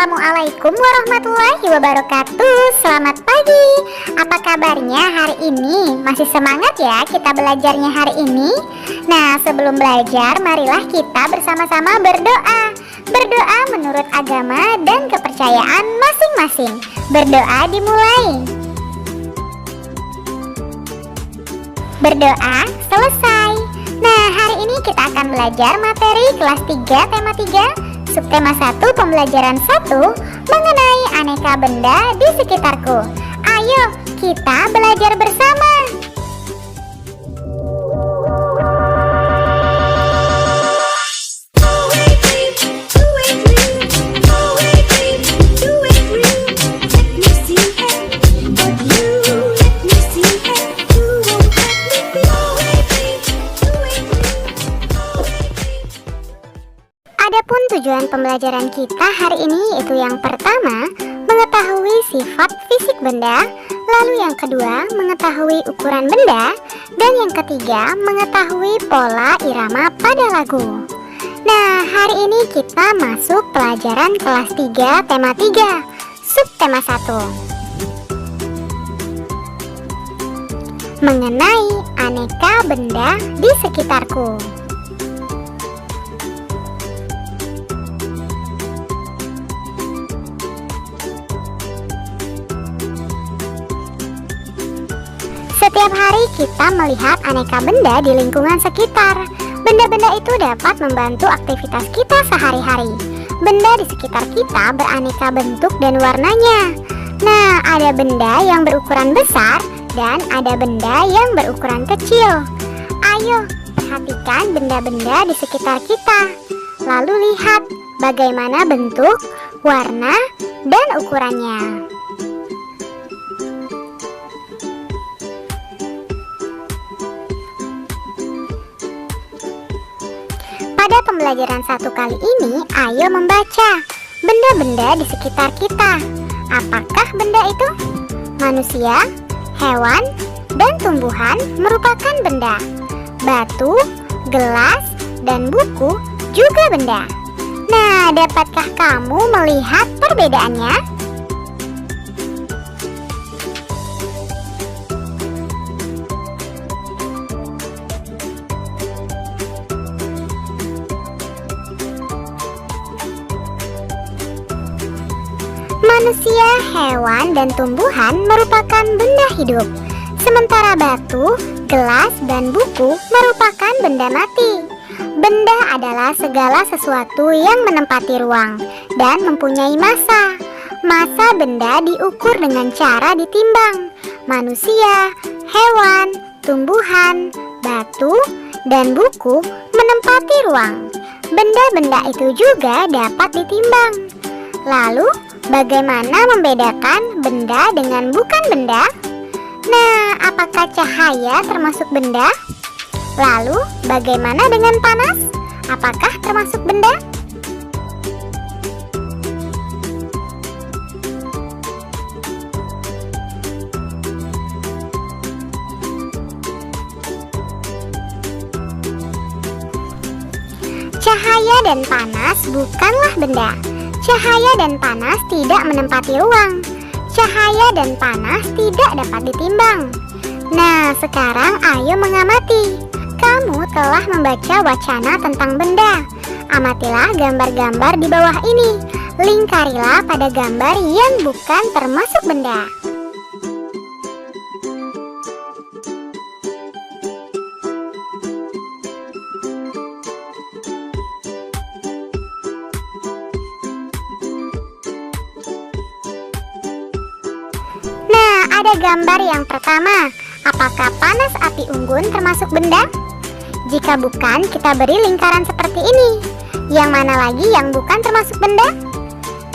Assalamualaikum warahmatullahi wabarakatuh. Selamat pagi. Apa kabarnya hari ini? Masih semangat ya kita belajarnya hari ini? Nah, sebelum belajar, marilah kita bersama-sama berdoa. Berdoa menurut agama dan kepercayaan masing-masing. Berdoa dimulai. Berdoa selesai. Nah, hari ini kita akan belajar materi kelas 3 tema 3 subtema 1 pembelajaran 1 mengenai aneka benda di sekitarku. Ayo kita belajar bersama. Adapun tujuan pembelajaran kita hari ini yaitu yang pertama, mengetahui sifat fisik benda, lalu yang kedua, mengetahui ukuran benda, dan yang ketiga, mengetahui pola irama pada lagu. Nah, hari ini kita masuk pelajaran kelas 3 tema 3, subtema 1. Mengenai aneka benda di sekitarku. Setiap hari kita melihat aneka benda di lingkungan sekitar. Benda-benda itu dapat membantu aktivitas kita sehari-hari. Benda di sekitar kita beraneka bentuk dan warnanya. Nah, ada benda yang berukuran besar dan ada benda yang berukuran kecil. Ayo, perhatikan benda-benda di sekitar kita. Lalu lihat bagaimana bentuk, warna, dan ukurannya. Pada pembelajaran 1 kali ini, ayo membaca benda-benda di sekitar kita. Apakah benda itu? Manusia, hewan, dan tumbuhan merupakan benda. Batu, gelas, dan buku juga benda. Nah, dapatkah kamu melihat perbedaannya? Manusia, hewan, dan tumbuhan merupakan benda hidup. Sementara batu, gelas, dan buku merupakan benda mati. Benda adalah segala sesuatu yang menempati ruang dan mempunyai massa. Massa benda diukur dengan cara ditimbang. Manusia, hewan, tumbuhan, batu, dan buku menempati ruang. Benda-benda itu juga dapat ditimbang. Lalu, bagaimana membedakan benda dengan bukan benda? Nah, apakah cahaya termasuk benda? Lalu, bagaimana dengan panas? Apakah termasuk benda? Cahaya dan panas bukanlah benda. Cahaya dan panas tidak menempati ruang. Cahaya dan panas tidak dapat ditimbang. Nah, sekarang ayo mengamati. Kamu telah membaca wacana tentang benda. Amatilah gambar-gambar di bawah ini. Lingkarilah pada gambar yang bukan termasuk benda. Ada gambar yang pertama, apakah panas api unggun termasuk benda? Jika bukan, kita beri lingkaran seperti ini. Yang mana lagi yang bukan termasuk benda?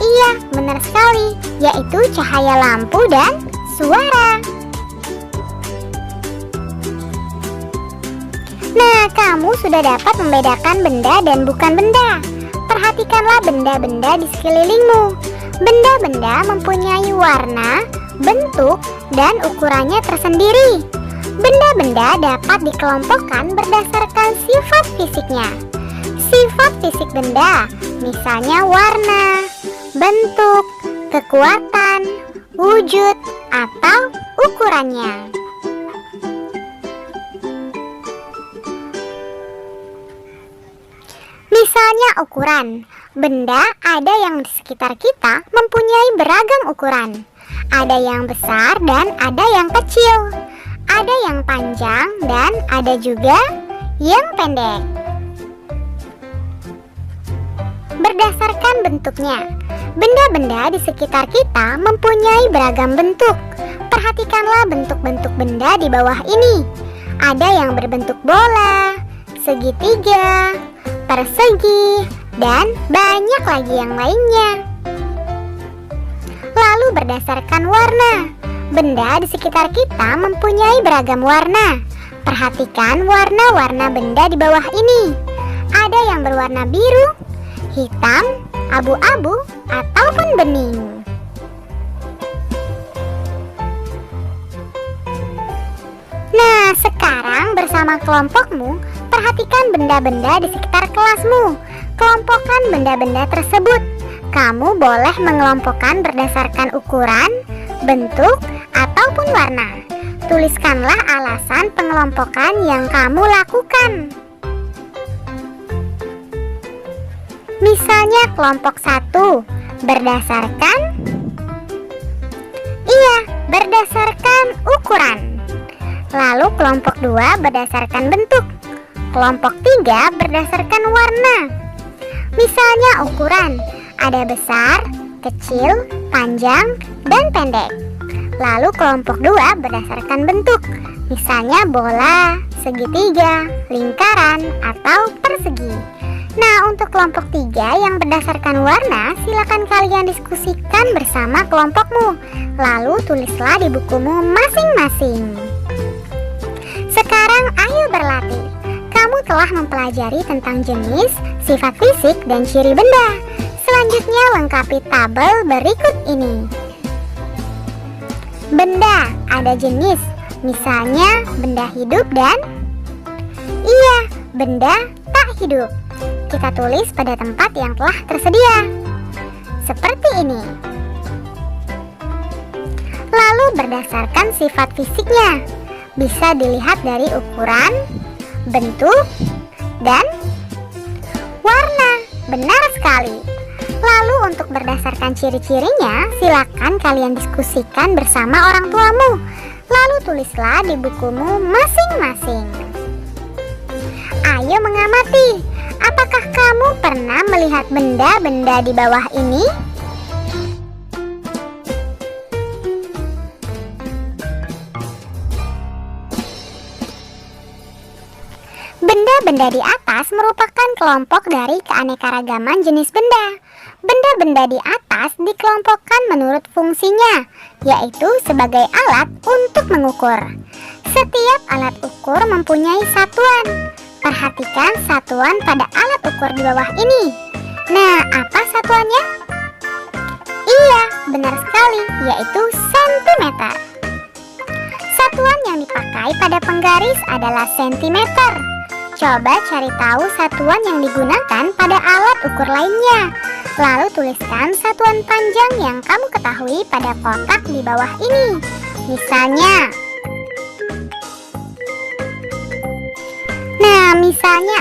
Iya, benar sekali, yaitu cahaya lampu dan suara. Nah, kamu sudah dapat membedakan benda dan bukan benda. Perhatikanlah benda-benda di sekelilingmu. Benda-benda mempunyai warna, bentuk, dan ukurannya tersendiri. Benda-benda dapat dikelompokkan berdasarkan sifat fisiknya. Sifat fisik benda, misalnya warna, bentuk, kekuatan, wujud, atau ukurannya. Misalnya ukuran, benda ada yang di sekitar kita mempunyai beragam ukuran. Ada yang besar dan ada yang kecil. Ada yang panjang dan ada juga yang pendek. Berdasarkan bentuknya, benda-benda di sekitar kita mempunyai beragam bentuk. Perhatikanlah bentuk-bentuk benda di bawah ini. Ada yang berbentuk bola, segitiga, persegi, dan banyak lagi yang lainnya. Lalu berdasarkan warna, benda di sekitar kita mempunyai beragam warna. Perhatikan warna-warna benda di bawah ini. Ada yang berwarna biru, hitam, abu-abu, ataupun bening. Nah, sekarang bersama kelompokmu, perhatikan benda-benda di sekitar kelasmu. Kelompokkan benda-benda tersebut. Kamu boleh mengelompokkan berdasarkan ukuran, bentuk, ataupun warna. Tuliskanlah alasan pengelompokan yang kamu lakukan. Misalnya kelompok 1 berdasarkan berdasarkan ukuran. Lalu kelompok 2 berdasarkan bentuk. Kelompok 3 berdasarkan warna. Misalnya ukuran, ada besar, kecil, panjang, dan pendek. Lalu kelompok 2 berdasarkan bentuk. Misalnya bola, segitiga, lingkaran, atau persegi. Nah, untuk kelompok 3 yang berdasarkan warna, silakan kalian diskusikan bersama kelompokmu. Lalu tulislah di bukumu masing-masing. Sekarang ayo berlatih. Kamu telah mempelajari tentang jenis, sifat fisik, dan ciri benda. Selanjutnya lengkapi tabel berikut ini. Benda ada jenis, misalnya benda hidup dan benda tak hidup. Kita tulis pada tempat yang telah tersedia, seperti ini. Lalu berdasarkan sifat fisiknya, bisa dilihat dari ukuran, bentuk, dan warna. Benar sekali. Lalu untuk berdasarkan ciri-cirinya, silakan kalian diskusikan bersama orang tuamu. Lalu tulislah di bukumu masing-masing. Ayo mengamati. Apakah kamu pernah melihat benda-benda di bawah ini? Benda-benda di atas merupakan kelompok dari keanekaragaman jenis benda. Benda-benda di atas dikelompokkan menurut fungsinya, yaitu sebagai alat untuk mengukur. Setiap alat ukur mempunyai satuan. Perhatikan satuan pada alat ukur di bawah ini. Nah, apa satuannya? Iya, benar sekali, yaitu sentimeter. Satuan yang dipakai pada penggaris adalah sentimeter. Coba cari tahu satuan yang digunakan pada alat ukur lainnya. Lalu tuliskan satuan panjang yang kamu ketahui pada kotak di bawah ini. Misalnya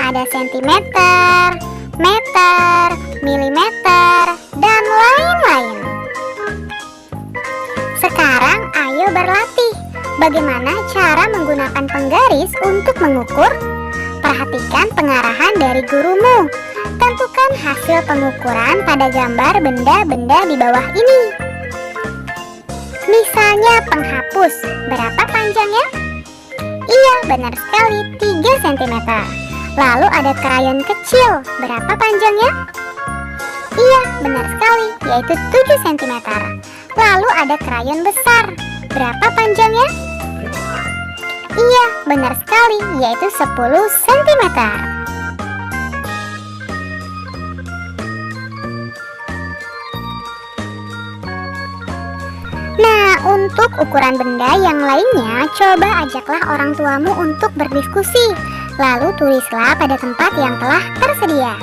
ada sentimeter, meter, milimeter, dan lain-lain. Sekarang ayo berlatih. Bagaimana cara menggunakan penggaris untuk mengukur? Perhatikan pengarahan dari gurumu. Tentukan hasil pengukuran pada gambar benda-benda di bawah ini. Misalnya penghapus, berapa panjangnya? Iya, benar sekali, 3 cm. Lalu ada krayon kecil, berapa panjangnya? Iya, benar sekali, yaitu 7 cm. Lalu ada krayon besar, berapa panjangnya? Iya, benar sekali, yaitu 10 cm. Nah, untuk ukuran benda yang lainnya, coba ajaklah orang tuamu untuk berdiskusi. Lalu tulislah pada tempat yang telah tersedia.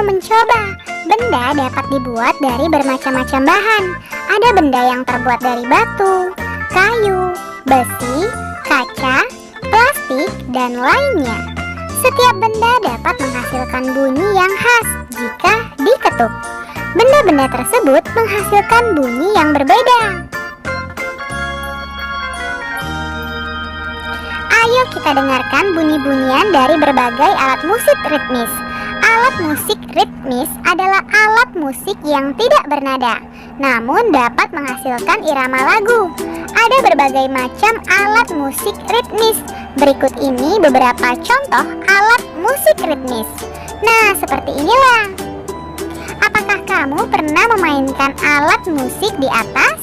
mencoba. Benda dapat dibuat dari bermacam-macam bahan. Ada benda yang terbuat dari batu, kayu, besi, kaca, plastik, dan lainnya. Setiap benda dapat menghasilkan bunyi yang khas jika diketuk. Benda-benda tersebut menghasilkan bunyi yang berbeda. Ayo kita dengarkan bunyi-bunyian dari berbagai alat musik ritmis. Alat musik ritmis adalah alat musik yang tidak bernada, namun dapat menghasilkan irama lagu. Ada berbagai macam alat musik ritmis. Berikut ini beberapa contoh alat musik ritmis. Nah, seperti inilah. Apakah kamu pernah memainkan alat musik di atas?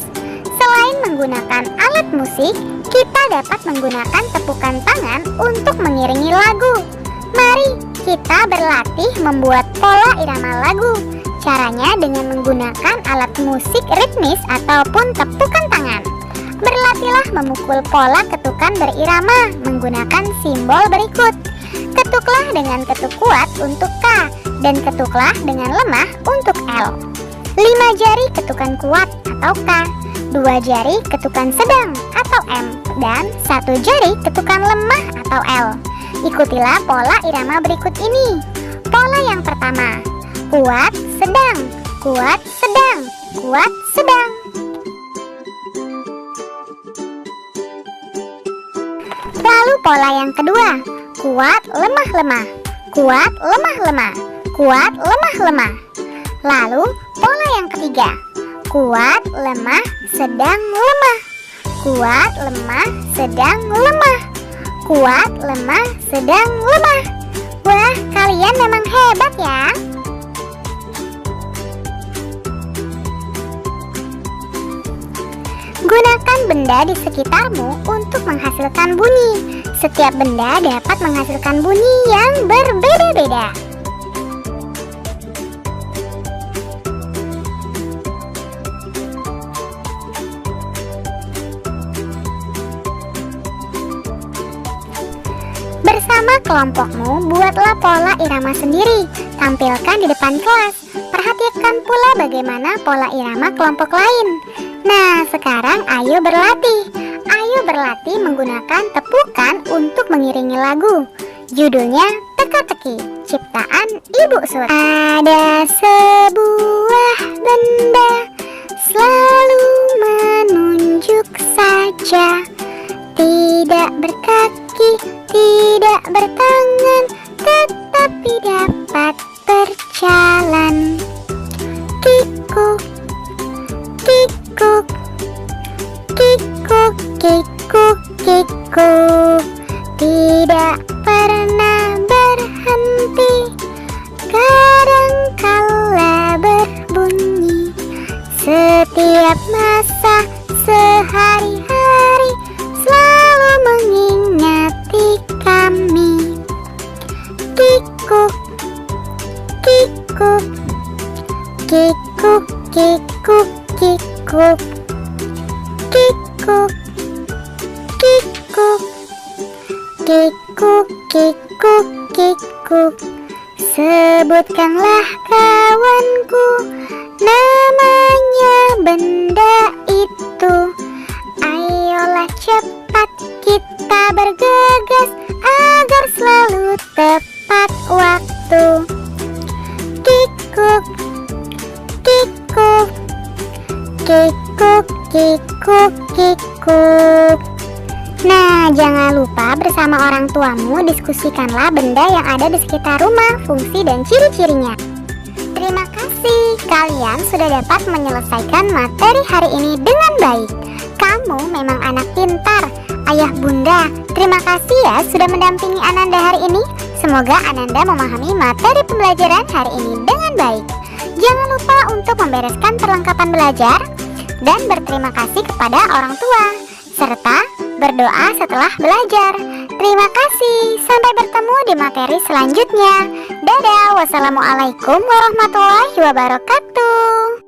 Selain menggunakan alat musik, kita dapat menggunakan tepukan tangan untuk mengiringi lagu. Mari kita berlatih membuat pola irama lagu. Caranya dengan menggunakan alat musik ritmis ataupun tepukan tangan. Berlatihlah memukul pola ketukan berirama menggunakan simbol berikut. Ketuklah dengan ketuk kuat untuk K dan ketuklah dengan lemah untuk L. 5 jari ketukan kuat atau K, 2 jari ketukan sedang atau M, dan 1 jari ketukan lemah atau L. Ikutilah pola irama berikut ini. Pola yang pertama, kuat, sedang, kuat, sedang, kuat, sedang. Lalu pola yang kedua, kuat, lemah, lemah, kuat, lemah, lemah, kuat, lemah, lemah. Lalu pola yang ketiga, kuat, lemah, sedang, lemah, kuat, lemah, sedang, lemah, kuat, lemah, sedang, lemah. Wah, kalian memang hebat ya. Gunakan benda di sekitarmu untuk menghasilkan bunyi. Setiap benda dapat menghasilkan bunyi yang berbeda-beda. Bersama kelompokmu, buatlah pola irama sendiri. Tampilkan di depan kelas. Perhatikan pula bagaimana pola irama kelompok lain. Nah, sekarang ayo berlatih. Ayo berlatih menggunakan tepukan untuk mengiringi lagu. Judulnya Teka-teki, ciptaan Ibu Sur. Ada sebuah benda selalu menunjuk saja, tidak berkaki, tidak bertangan, tetapi dapat berjalan. Kikuk, kikuk, kikuk, kikuk, kikuk, tidak pernah berhenti, kadangkala berbunyi. Setiap masa sehari-hari selalu mengingati kami. Kikuk, kikuk, kikuk, kikuk, kikuk, kikuk, kikuk, kikuk, kikuk, kikuk. Sebutkanlah kawanku namanya benda itu. Ayolah cepat kita bergegas agar selalu tepat waktu. Kikuk, kikuk, kikuk, kikuk, kikuk. Nah, jangan lupa bersama orang tuamu diskusikanlah benda yang ada di sekitar rumah, fungsi dan ciri-cirinya. Terima kasih, kalian sudah dapat menyelesaikan materi hari ini dengan baik. Kamu memang anak pintar. Ayah bunda, terima kasih ya sudah mendampingi Ananda hari ini. Semoga Ananda memahami materi pembelajaran hari ini dengan baik. Jangan lupa untuk membereskan perlengkapan belajar dan berterima kasih kepada orang tua, serta berdoa setelah belajar. Terima kasih, sampai bertemu di materi selanjutnya. Dadah, wassalamualaikum warahmatullahi wabarakatuh.